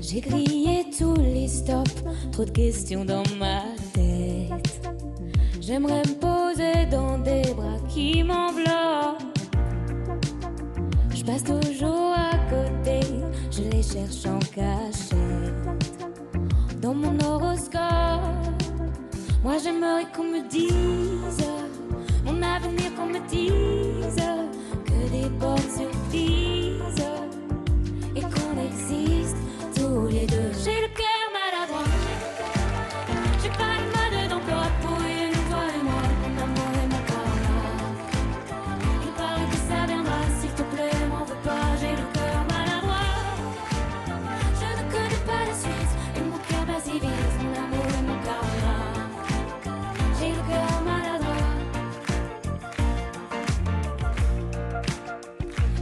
J'ai grillé tous les stops, trop de questions dans ma tête. J'aimerais me poser dans des bras qui m'enveloppent. Je passe toujours à côté, je les cherche en cachette. Dans mon horoscope, moi j'aimerais qu'on me dise mon avenir, qu'on me dise que des bonnes surprises et qu'on existe tous les deux. J'ai le cœur maladroit, j'ai pas le mode d'emploi pour une toi et moi, mon amour et mon karma. Il paraît que ça viendra, s'il te plaît, m'en veux pas, j'ai le cœur maladroit. Je ne connais pas la suite et mon cœur bat si vite, mon amour et mon karma. J'ai le cœur maladroit.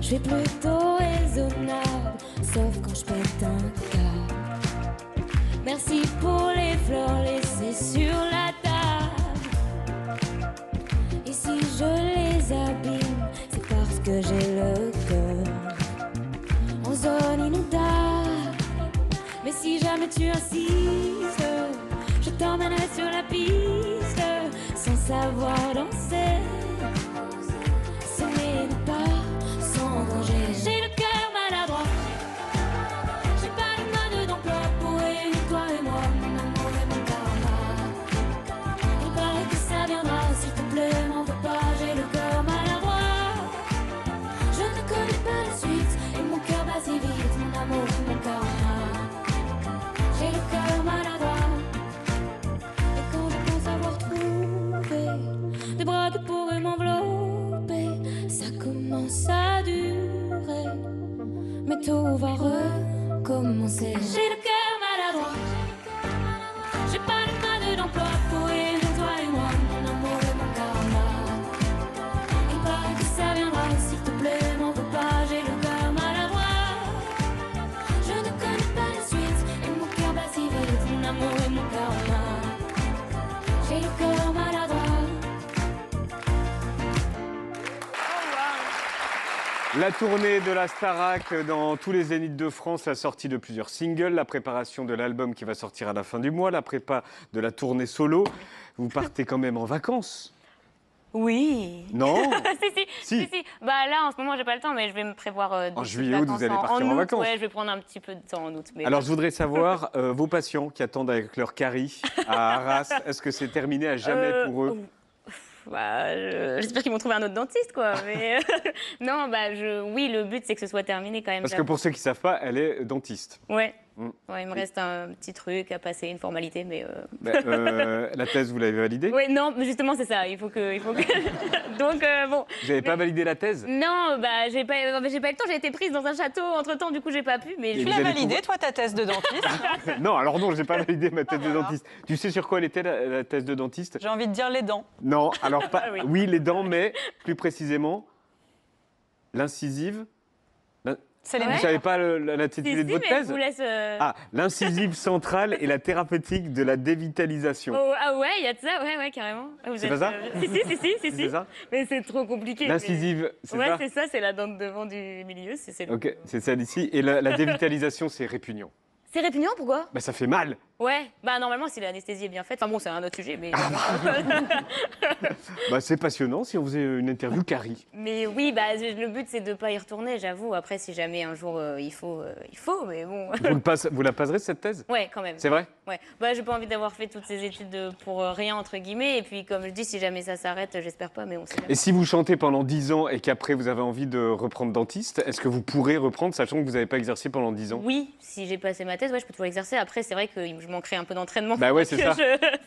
Je suis plutôt raisonnable, sauf quand je pète un câble. Merci pour les fleurs laissées sur la table. Et si je les abîme, c'est parce que j'ai le cœur en zone inondable. Mais si jamais tu insistes, je t'emmènerai sur la piste, sans savoir danser. Ce n'est pas sans danger. J'ai le cœur maladroit, j'ai pas le mode d'emploi pour réunir toi et moi, mon amour et mon karma. Il paraît que ça viendra, s'il te plaît, m'en veux pas, j'ai le cœur maladroit. Je ne connais pas la suite et mon cœur bat si vite, mon amour et mon karma. J'ai le cœur maladroit. Et quand je pense avoir trouvé des bras qui pourraient m'envelopper, ça commence à durer, mais tout va recommencer. J'ai le cœur maladroit, j'ai pas le mode d'emploi pour aimer toi et moi, mon amour et mon karma. Il paraît que ça viendra, s'il te plaît, m'en veux pas, j'ai le cœur maladroit. Je ne connais pas la suite et mon cœur bat si vite, mon amour et mon karma. J'ai le cœur maladroit. La tournée de la Starac dans tous les zéniths de France, la sortie de plusieurs singles, la préparation de l'album qui va sortir à la fin du mois, la prépa de la tournée solo. Vous partez quand même en vacances? Oui. Non? si. Bah là, en ce moment, j'ai pas le temps, mais je vais me prévoir en juillet, août, vous allez partir en vacances. Ouais, je vais prendre un petit peu de temps en août. Mais alors, je voudrais savoir, vos patients qui attendent avec leur carie à Arras, est-ce que c'est terminé à jamais pour eux? Bah, j'espère qu'ils vont trouver un autre dentiste, quoi. Mais non, bah, oui, le but, c'est que ce soit terminé quand même. Parce que pour ceux qui ne savent pas, elle est dentiste. Ouais. Ouais, il me reste un petit truc à passer, une formalité, mais... La thèse, vous l'avez validée? Oui, non, mais justement, c'est ça. Il faut que... Donc, bon... Vous n'avez pas validé la thèse? Non, bah, j'ai pas eu le temps. J'ai été prise dans un château entre-temps, du coup, j'ai pas pu. Mais tu l'as validée, toi, ta thèse de dentiste? Non, alors non, je n'ai pas validé ma thèse de dentiste. Tu sais sur quoi elle était, la thèse de dentiste? J'ai envie de dire les dents. Non, alors pas... oui. Oui, les dents, mais plus précisément, l'incisive... Vous ne savez pas l'intitulé de votre thèse? Je vous laisse, Ah, l'incisive centrale et la thérapeutique de la dévitalisation. Oh, ah ouais, il y a de ça, ouais, carrément. C'est pas ça? Si. C'est ça? Mais c'est trop compliqué. L'incisive, c'est ça? Ouais, c'est ça, c'est la dent de devant du milieu. Ok, c'est ça d'ici. Et la dévitalisation, c'est répugnant. C'est répugnant, pourquoi? Bah ça fait mal. Ouais, bah normalement si l'anesthésie est bien faite, enfin bon c'est un autre sujet mais... Bah c'est passionnant si on faisait une interview Carrie. Mais oui, bah le but c'est de pas y retourner, j'avoue. Après si jamais un jour il faut, mais bon... Vous la passerez cette thèse? Ouais, quand même. C'est vrai? Ouais, bah j'ai pas envie d'avoir fait toutes ces études pour rien entre guillemets, et puis comme je dis, si jamais ça s'arrête, j'espère pas, mais on sait jamais. Et si vous chantez pendant 10 ans et qu'après vous avez envie de reprendre dentiste, est-ce que vous pourrez reprendre sachant que vous n'avez pas exercé pendant 10 ans? Oui, si j'ai passé ma thèse, ouais, je peux toujours exercer. Après c'est vrai que je manquerai un peu d'entraînement bah ouais, pour que je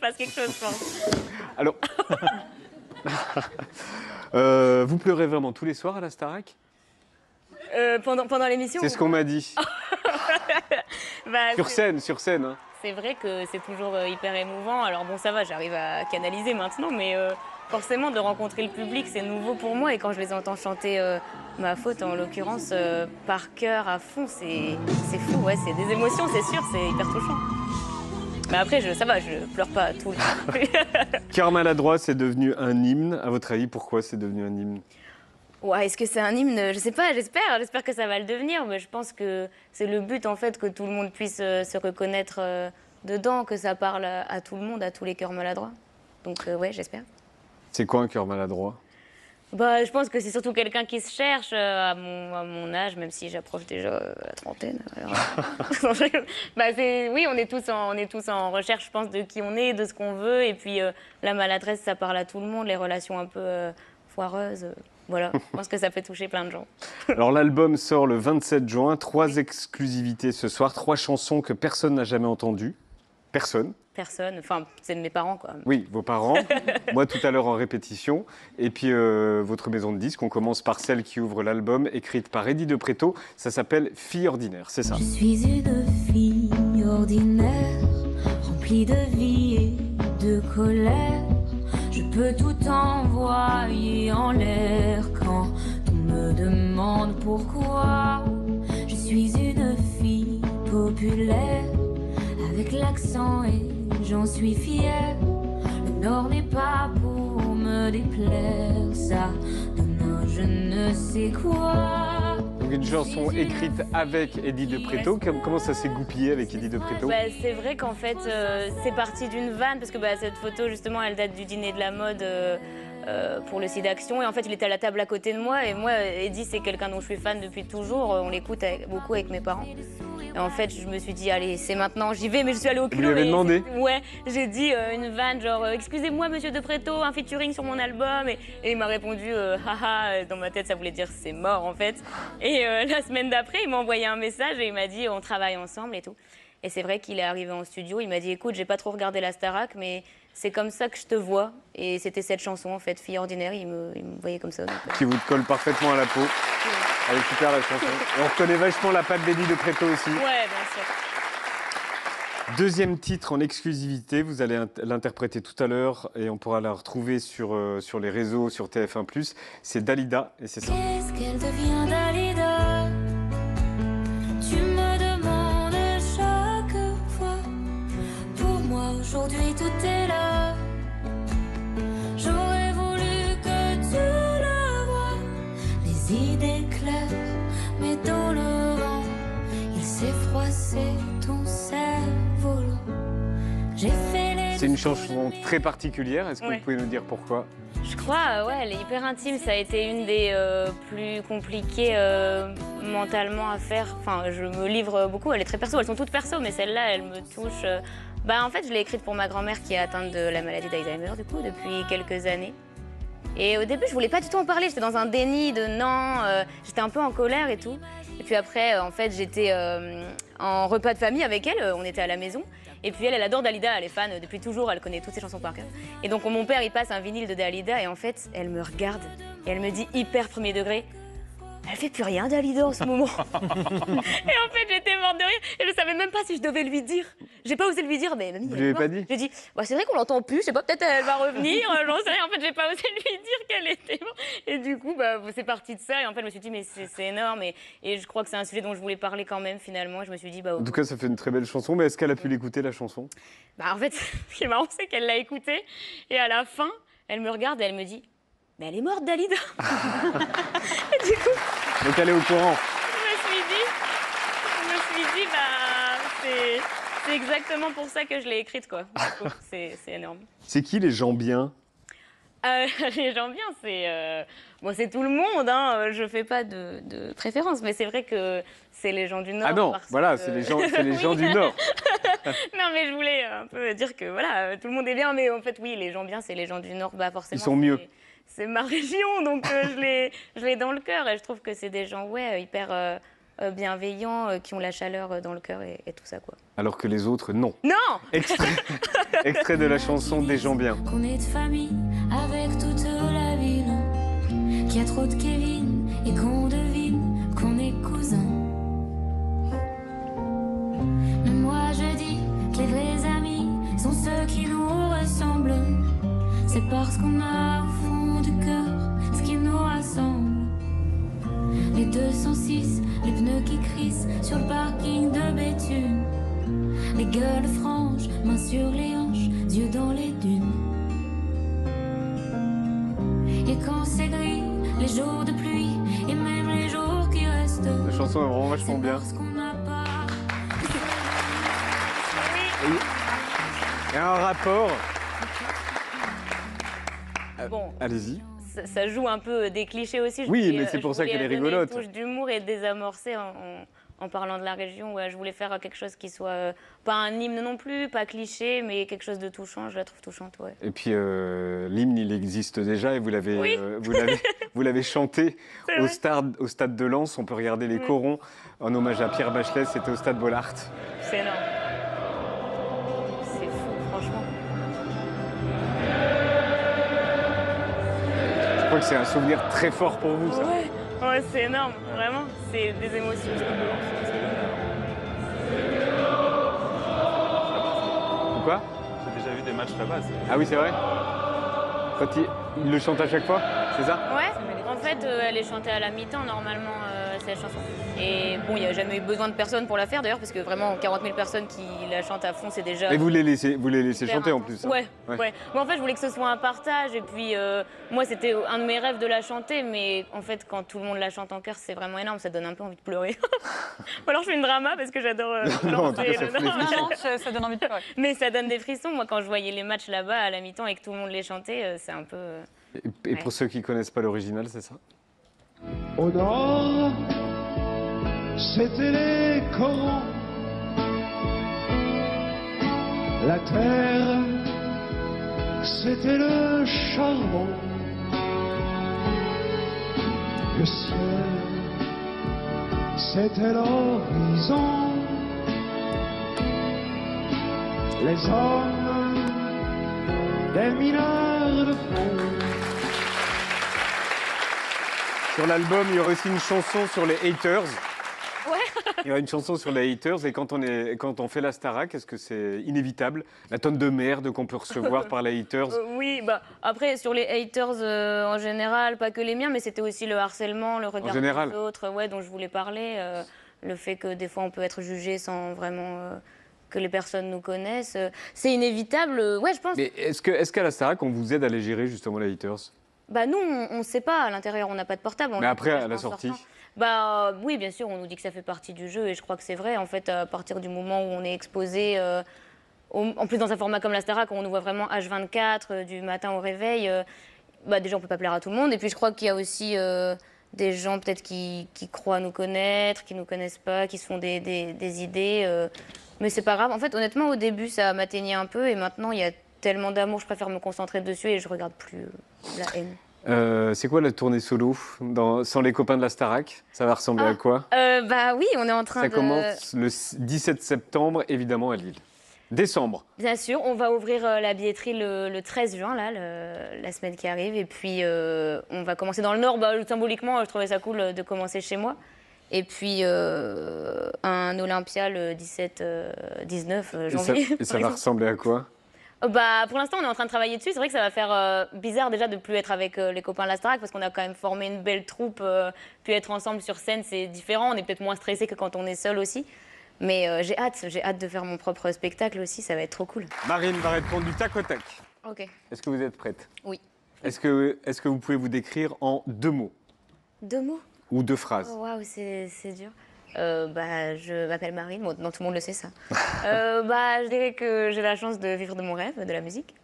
fasse quelque chose, je pense. Alors, vous pleurez vraiment tous les soirs à la Starac? Pendant l'émission? C'est ce qu'on m'a dit. Bah, sur scène. Hein. C'est vrai que c'est toujours hyper émouvant. Alors bon, ça va, j'arrive à canaliser maintenant, mais forcément, de rencontrer le public, c'est nouveau pour moi. Et quand je les entends chanter Ma Faute, en l'occurrence, par cœur, à fond, c'est fou. Ouais, c'est des émotions, c'est sûr, c'est hyper touchant. Mais après, ça va, je pleure pas tout le temps. Cœur maladroit, c'est devenu un hymne. À votre avis, pourquoi c'est devenu un hymne? Ouais, est-ce que c'est un hymne? Je sais pas, j'espère que ça va le devenir, mais je pense que c'est le but en fait que tout le monde puisse se reconnaître dedans, que ça parle à tout le monde, à tous les cœurs maladroits. Donc ouais, j'espère. C'est quoi un cœur maladroit? Bah, je pense que c'est surtout quelqu'un qui se cherche à mon âge, même si j'approche déjà la trentaine. Alors... bah, oui, on est tous en recherche, je pense, de qui on est, de ce qu'on veut. Et puis la maladresse, ça parle à tout le monde, les relations un peu foireuses. Voilà, je pense que ça peut toucher plein de gens. Alors l'album sort le 27 juin, 3 exclusivités ce soir, 3 chansons que personne n'a jamais entendues. Personne. Personne, enfin, c'est de mes parents, quoi. Oui, vos parents, moi tout à l'heure en répétition. Et puis votre maison de disques, on commence par celle qui ouvre l'album, écrite par Eddie de Pretto. Ça s'appelle Fille ordinaire, c'est ça. Je suis une fille ordinaire, remplie de vie et de colère. Je peux tout envoyer en l'air quand on me demande pourquoi. Je suis une fille populaire, avec l'accent et j'en suis fière. Le Nord n'est pas pour me déplaire, ça donne un je ne sais quoi. Donc une chanson écrite avec Eddie de Pretto. Comment ça s'est goupillé avec Eddie de Pretto? Bah, c'est vrai qu'en fait, c'est parti d'une vanne, parce que bah, cette photo, justement, elle date du dîner de la mode pour le SIDAction. Et en fait, il était à la table à côté de moi. Et moi, Eddie, c'est quelqu'un dont je suis fan depuis toujours. On l'écoute beaucoup avec mes parents. Et en fait, je me suis dit, allez, c'est maintenant, j'y vais, mais je suis allée au culot. Vous lui avez demandé? Ouais, j'ai dit une vanne, genre, excusez-moi, monsieur de Pretto, un featuring sur mon album. Et il m'a répondu, haha, dans ma tête, ça voulait dire c'est mort, en fait. Et la semaine d'après, il m'a envoyé un message et il m'a dit, on travaille ensemble et tout. Et c'est vrai qu'il est arrivé en studio, il m'a dit, écoute, j'ai pas trop regardé la Starac, mais c'est comme ça que je te vois. Et c'était cette chanson, en fait, Fille ordinaire, il me voyait comme ça. Donc, Qui vous colle parfaitement à la peau. Elle est super la chanson. Et on reconnaît vachement la patte d'Eddie de Pretto aussi. Ouais, bien sûr. Deuxième titre en exclusivité, vous allez l'interpréter tout à l'heure et on pourra la retrouver sur les réseaux, sur TF1+. C'est Dalida et c'est ça. Qu'est-ce qu'elle devient Dalida? Tu me demandes chaque fois. Pour moi aujourd'hui tout est là. J'aurais voulu que tu le vois. Les idées claires, mais dans le vent, il s'est froissé ton cerf-volant. J'ai fait les... C'est une chanson très particulière, est-ce que Ouais. vous pouvez nous dire pourquoi? Je crois, ouais, elle est hyper intime. Ça a été une des plus compliquées mentalement à faire. Enfin, je me livre beaucoup. Elle est très perso. Elles sont toutes perso, mais celle-là, elle me touche. Bah, en fait, je l'ai écrite pour ma grand-mère qui est atteinte de la maladie d'Alzheimer, du coup, depuis quelques années. Et au début, je voulais pas du tout en parler. J'étais dans un déni de non. J'étais un peu en colère et tout. Et puis après, en fait, j'étais en repas de famille avec elle. On était à la maison. Et puis elle adore Dalida, elle est fan depuis toujours, elle connaît toutes ses chansons par cœur. Et donc mon père, il passe un vinyle de Dalida et en fait, elle me regarde et elle me dit hyper premier degré, elle fait plus rien Dalida en ce moment. Et en fait, j'étais morte de rire et je savais même pas si je devais lui dire. J'ai pas osé lui dire, mais mamie, Vous elle lui est avez morte. pas dit? J'ai dit, bah, c'est vrai qu'on l'entend plus, je sais pas, peut-être elle va revenir, j'en sais rien. En fait, j'ai pas osé lui dire qu'elle était morte. Et du coup, bah, c'est parti de ça. Et en fait, je me suis dit, mais c'est énorme. Et je crois que c'est un sujet dont je voulais parler quand même finalement. Je me suis dit, bah, En tout cas, ça fait une très belle chanson, mais est-ce qu'elle a pu l'écouter, la chanson? bah en fait, ce qui est marrant, c'est qu'elle l'a écoutée et à la fin, elle me regarde et elle me dit « Mais elle est morte, Dalida !» Et du coup, Donc elle est au courant. je me suis dit bah, c'est exactement pour ça que je l'ai écrite, quoi. Du coup, c'est énorme. C'est qui les gens bien? Les gens bien, c'est tout le monde, hein. Je fais pas de préférence, mais c'est vrai que c'est les gens du Nord. Ah non, parce voilà, que- c'est les gens Oui. du Nord. Non, mais je voulais un peu dire que voilà, tout le monde est bien, mais en fait, oui, les gens bien, c'est les gens du Nord, bah forcément. Ils sont mieux. C'est ma région, donc je l'ai dans le cœur et je trouve que c'est des gens, ouais, hyper bienveillants, qui ont la chaleur dans le cœur et tout ça, quoi. Alors que les autres, non. Non! Extrait de la chanson Des gens bien. Qu'on est de famille avec toute la ville, qu'il y a trop de Kevin et qu'on devine qu'on est cousins. Mais moi je dis que les vrais amis sont ceux qui nous ressemblent. C'est parce qu'on a au fond du cœur ce qui nous rassemble. Les 206, les pneus qui crissent sur le parking de Béthune. Les gueules franches, mains sur les hanches, yeux dans les dunes. Et quand c'est gris, les jours de pluie et même les jours qui restent. La chanson est vraiment vachement bien. Parce qu'on n'a pas. Il y a un rapport. Bon. Allez-y. Ça joue un peu des clichés aussi. Oui, mais c'est pour ça qu'elle est rigolote. Une touche d'humour et désamorcer en parlant de la région. Ouais, je voulais faire quelque chose qui soit pas un hymne non plus, pas cliché, mais quelque chose de touchant. Je la trouve touchante, ouais. Et puis l'hymne, il existe déjà et vous l'avez Oui. vous l'avez chanté C'est au stade de Lens. On peut regarder les corons en hommage à Pierre Bachelet. C'était au stade Bollaert. C'est énorme. C'est fou, franchement. Je crois que c'est un souvenir très fort pour vous, ça. Ouais, c'est énorme, vraiment. C'est des émotions. Quoi? J'ai déjà vu des matchs là-bas. Ah oui, c'est vrai. Quand il le chante à chaque fois, c'est ça? Ouais, en fait, elle est chantée à la mi-temps, normalement, cette chanson. Et bon, il n'y a jamais eu besoin de personne pour la faire, d'ailleurs, parce que vraiment, 40 000 personnes qui la chantent à fond, c'est déjà... Et vous les laissez super chanter en intense. plus, hein? Ouais. Bon, en fait, je voulais que ce soit un partage, et puis, moi, c'était un de mes rêves de la chanter, mais en fait, quand tout le monde la chante en chœur, c'est vraiment énorme, ça donne un peu envie de pleurer. Ou alors, je fais une drama, parce que j'adore Non, en tout chanter. cas, ça fait des frissons. Non, ça donne envie de pleurer. Mais ça donne des frissons. Moi, quand je voyais les matchs là-bas à la mi-temps et que tout le monde les chantait, c'est un peu... Et pour ceux qui ne connaissent pas l'original, c'est ça? Au nord, c'était les corons. La terre, c'était le charbon. Le ciel, c'était l'horizon. Les hommes, des mineurs de fond. Sur l'album, il y aura aussi une chanson sur les haters. Ouais. Il y aura une chanson sur les haters. Et quand on fait la Starac, est-ce que c'est inévitable? La tonne de merde qu'on peut recevoir par les haters? Oui, bah après sur les haters en général, pas que les miens, mais c'était aussi le harcèlement, le regard général. des autres, ouais, dont je voulais parler, le fait que des fois on peut être jugé sans vraiment que les personnes nous connaissent, c'est inévitable, ouais, je pense. Mais est-ce qu'à la Starac, on vous aide à les gérer justement les haters? Bah nous, on ne sait pas, à l'intérieur, on n'a pas de portable. Mais après, à la sortie? Bah oui, bien sûr, on nous dit que ça fait partie du jeu et je crois que c'est vrai. En fait, à partir du moment où on est exposé, en plus dans un format comme la Starac, où on nous voit vraiment H24, du matin au réveil, bah déjà on peut pas plaire à tout le monde. Et puis je crois qu'il y a aussi des gens peut-être qui croient nous connaître, qui nous connaissent pas, qui se font des idées. Mais c'est pas grave. En fait, honnêtement, au début, ça m'atteignait un peu et maintenant, il y a tellement d'amour, je préfère me concentrer dessus et je regarde plus la haine. C'est quoi la tournée solo sans les copains de la Starac? Ça va ressembler à quoi? Bah oui, on est en train Ça de... commence le 17 septembre, évidemment, à Lille. Décembre. Bien sûr, on va ouvrir la billetterie le 13 juin, là, la semaine qui arrive. Et puis, on va commencer dans le Nord. Bah, symboliquement, je trouvais ça cool de commencer chez moi. Et puis, un Olympia le 17-19 janvier. Et ça va ressembler à quoi? Bah, pour l'instant, on est en train de travailler dessus. C'est vrai que ça va faire bizarre déjà de plus être avec les copains de la Starac parce qu'on a quand même formé une belle troupe. Puis être ensemble sur scène, c'est différent. On est peut-être moins stressé que quand on est seul aussi. Mais j'ai hâte de faire mon propre spectacle aussi. Ça va être trop cool. Marine va répondre du tac au tac. Ok. Est-ce que vous êtes prête? Oui. Est-ce que vous pouvez vous décrire en 2 mots 2 mots? ou 2 phrases? Oh, waouh, c'est dur. Bah, je m'appelle Marine, bon, non, tout le monde le sait ça. Bah, je dirais que j'ai la chance de vivre de mon rêve, de la musique.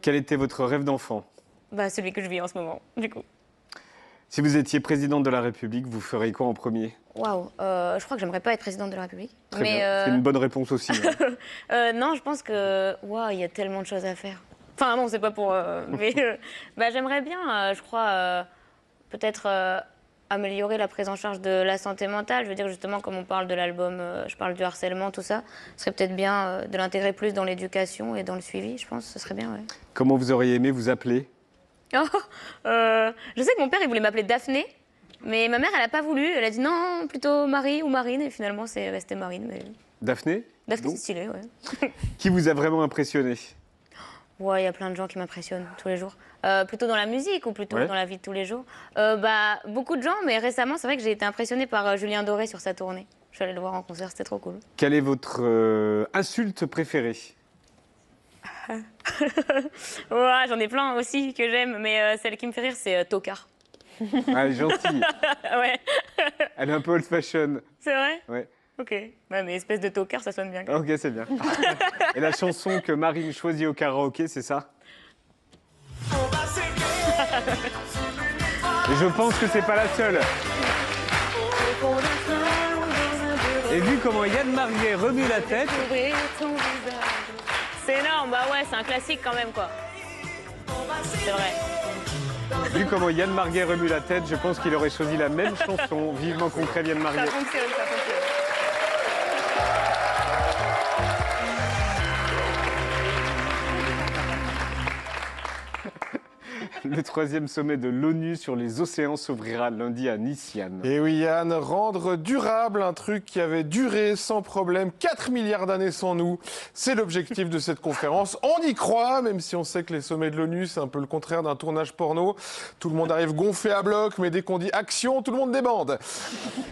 Quel était votre rêve d'enfant? Bah, celui que je vis en ce moment, du coup. Si vous étiez présidente de la République, vous feriez quoi en premier? Waouh, je crois que j'aimerais pas être présidente de la République. Très bien. C'est une bonne réponse aussi. Hein. Non, je pense que, waouh, il y a tellement de choses à faire. Enfin, non, c'est pas pour... mais bah, j'aimerais bien, je crois, peut-être... améliorer la prise en charge de la santé mentale. Je veux dire, justement, comme on parle de l'album, je parle du harcèlement, tout ça, ce serait peut-être bien de l'intégrer plus dans l'éducation et dans le suivi, je pense, ce serait bien, ouais. Comment vous auriez aimé vous appeler? Je sais que mon père, il voulait m'appeler Daphné, mais ma mère, elle n'a pas voulu. Elle a dit non, plutôt Marie ou Marine, et finalement, c'est resté Marine. Mais... Daphné? Daphné, c'est stylé, ouais. Qui vous a vraiment impressionné? Ouais, il y a plein de gens qui m'impressionnent tous les jours. Plutôt dans la musique ou plutôt Ouais. dans la vie de tous les jours? Bah, beaucoup de gens, mais récemment, c'est vrai que j'ai été impressionnée par Julien Doré sur sa tournée. Je suis allée le voir en concert, c'était trop cool. Quelle est votre insulte préférée? Ouais, j'en ai plein aussi que j'aime, mais celle qui me fait rire, c'est tocard. Ah, elle est gentille. Ouais, Elle est un peu old fashion. c'est vrai? Ouais. Ok. Ouais, mais espèce de tocard, ça sonne bien. Ok, c'est bien. Et la chanson que Marine choisit au karaoké, c'est ça? Et je pense que c'est pas la seule. Et vu comment Yann Marguet remue la tête, C'est énorme, bah ouais, c'est un classique quand même, quoi. C'est vrai. vu comment Yann Marguet remue la tête, je pense qu'il aurait choisi la même chanson. Vivement qu'on crève Yann Ça Marguet. fonctionne, ça fonctionne. Le 3e sommet de l'ONU sur les océans s'ouvrira lundi à Nice, Yann. Et oui, Yann, rendre durable un truc qui avait duré sans problème 4 milliards d'années sans nous, c'est l'objectif de cette conférence. On y croit, même si on sait que les sommets de l'ONU, c'est un peu le contraire d'un tournage porno. Tout le monde arrive gonflé à bloc, mais dès qu'on dit action, tout le monde débande.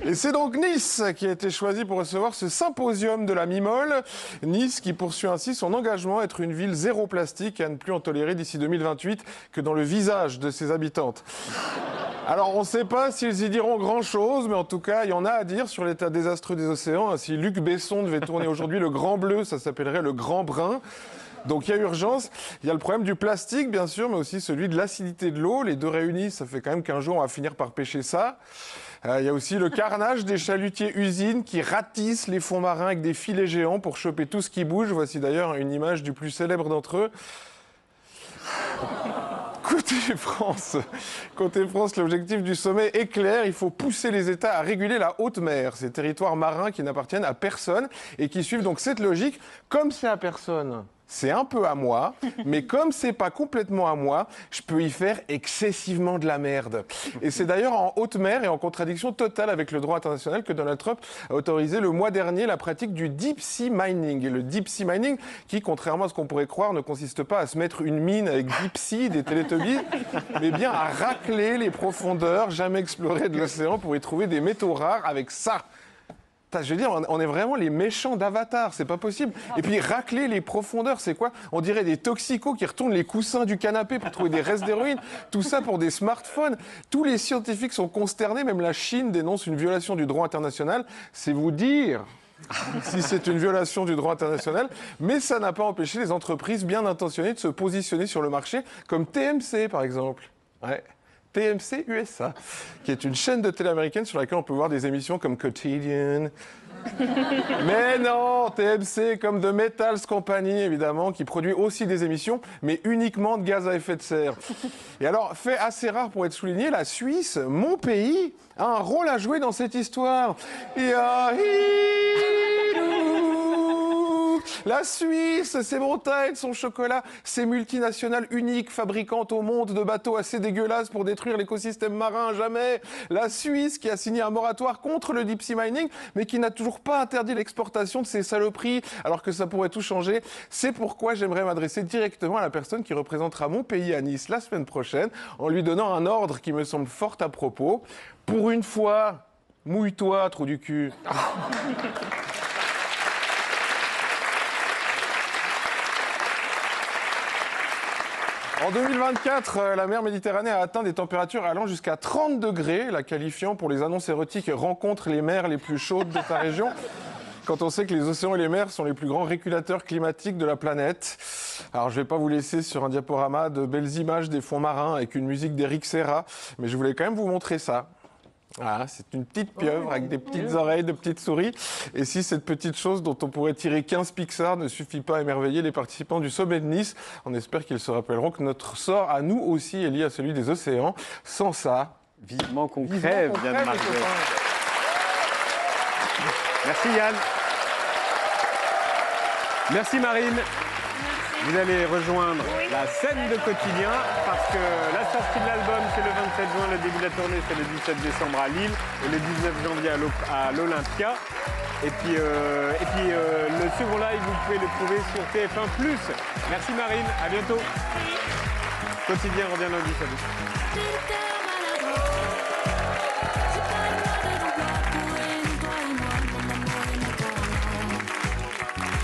Et c'est donc Nice qui a été choisi pour recevoir ce symposium de la Mimole. Nice qui poursuit ainsi son engagement à être une ville zéro plastique et à ne plus en tolérer d'ici 2028 que dans le visage de ses habitantes. Alors, on ne sait pas s'ils y diront grand-chose, mais en tout cas, il y en a à dire sur l'état désastreux des océans. Si Luc Besson devait tourner aujourd'hui Le Grand Bleu, ça s'appellerait Le Grand Brun. Donc il y a urgence. Il y a le problème du plastique, bien sûr, mais aussi celui de l'acidité de l'eau. Les deux réunis, ça fait quand même qu'un jour, on va finir par pêcher ça. Il y a aussi le carnage des chalutiers usines qui ratissent les fonds marins avec des filets géants pour choper tout ce qui bouge. Voici d'ailleurs une image du plus célèbre d'entre eux. Côté France, l'objectif du sommet est clair. Il faut pousser les États à réguler la haute mer, ces territoires marins qui n'appartiennent à personne et qui suivent donc cette logique. Comme c'est à personne, c'est un peu à moi, mais comme c'est pas complètement à moi, je peux y faire excessivement de la merde. Et c'est d'ailleurs en haute mer et en contradiction totale avec le droit international que Donald Trump a autorisé le mois dernier la pratique du deep sea mining. Et le deep sea mining, qui, contrairement à ce qu'on pourrait croire, ne consiste pas à se mettre une mine avec deep sea, des Teletubbies, mais bien à racler les profondeurs jamais explorées de l'océan pour y trouver des métaux rares avec ça. Je veux dire, on est vraiment les méchants d'Avatar, c'est pas possible. Et puis racler les profondeurs, c'est quoi? On dirait des toxicos qui retournent les coussins du canapé pour trouver des restes d'héroïne. Tout ça pour des smartphones. Tous les scientifiques sont consternés, même la Chine dénonce une violation du droit international. C'est vous dire si c'est une violation du droit international, mais ça n'a pas empêché les entreprises bien intentionnées de se positionner sur le marché, comme TMC par exemple. Ouais. TMC USA, qui est une chaîne de télé américaine sur laquelle on peut voir des émissions comme Quotidian. Mais non, TMC comme The Metals Company, évidemment, qui produit aussi des émissions, mais uniquement de gaz à effet de serre. Et alors, fait assez rare pour être souligné, la Suisse, mon pays, a un rôle à jouer dans cette histoire. La Suisse, ses montagnes, son chocolat, ses multinationales uniques, fabricantes au monde de bateaux assez dégueulasses pour détruire l'écosystème marin à jamais. La Suisse qui a signé un moratoire contre le deep sea mining, mais qui n'a toujours pas interdit l'exportation de ces saloperies, alors que ça pourrait tout changer. C'est pourquoi j'aimerais m'adresser directement à la personne qui représentera mon pays à Nice la semaine prochaine, en lui donnant un ordre qui me semble fort à propos. Pour une fois, mouille-toi, trou du cul. En 2024, la mer Méditerranée a atteint des températures allant jusqu'à 30 degrés, la qualifiant pour les annonces érotiques « Rencontre les mers les plus chaudes de ta région ». Quand on sait que les océans et les mers sont les plus grands régulateurs climatiques de la planète. Alors je ne vais pas vous laisser sur un diaporama de belles images des fonds marins avec une musique d'Eric Serra, mais je voulais quand même vous montrer ça. Ah, c'est une petite pieuvre avec des petites oreilles de petites souris. Et si cette petite chose dont on pourrait tirer 15 Pixar ne suffit pas à émerveiller les participants du sommet de Nice, on espère qu'ils se rappelleront que notre sort à nous aussi est lié à celui des océans. Sans ça, vivement qu'on crève, Yann Marguet. Merci Yann. Merci Marine. Vous allez rejoindre la scène de Quotidien parce que la sortie de l'album c'est le 27 juin, le début de la tournée c'est le 17 décembre à Lille et le 19 janvier à l'Olympia. Et puis le second live vous pouvez le trouver sur TF1+. Merci Marine, à bientôt. Quotidien revient lundi, salut.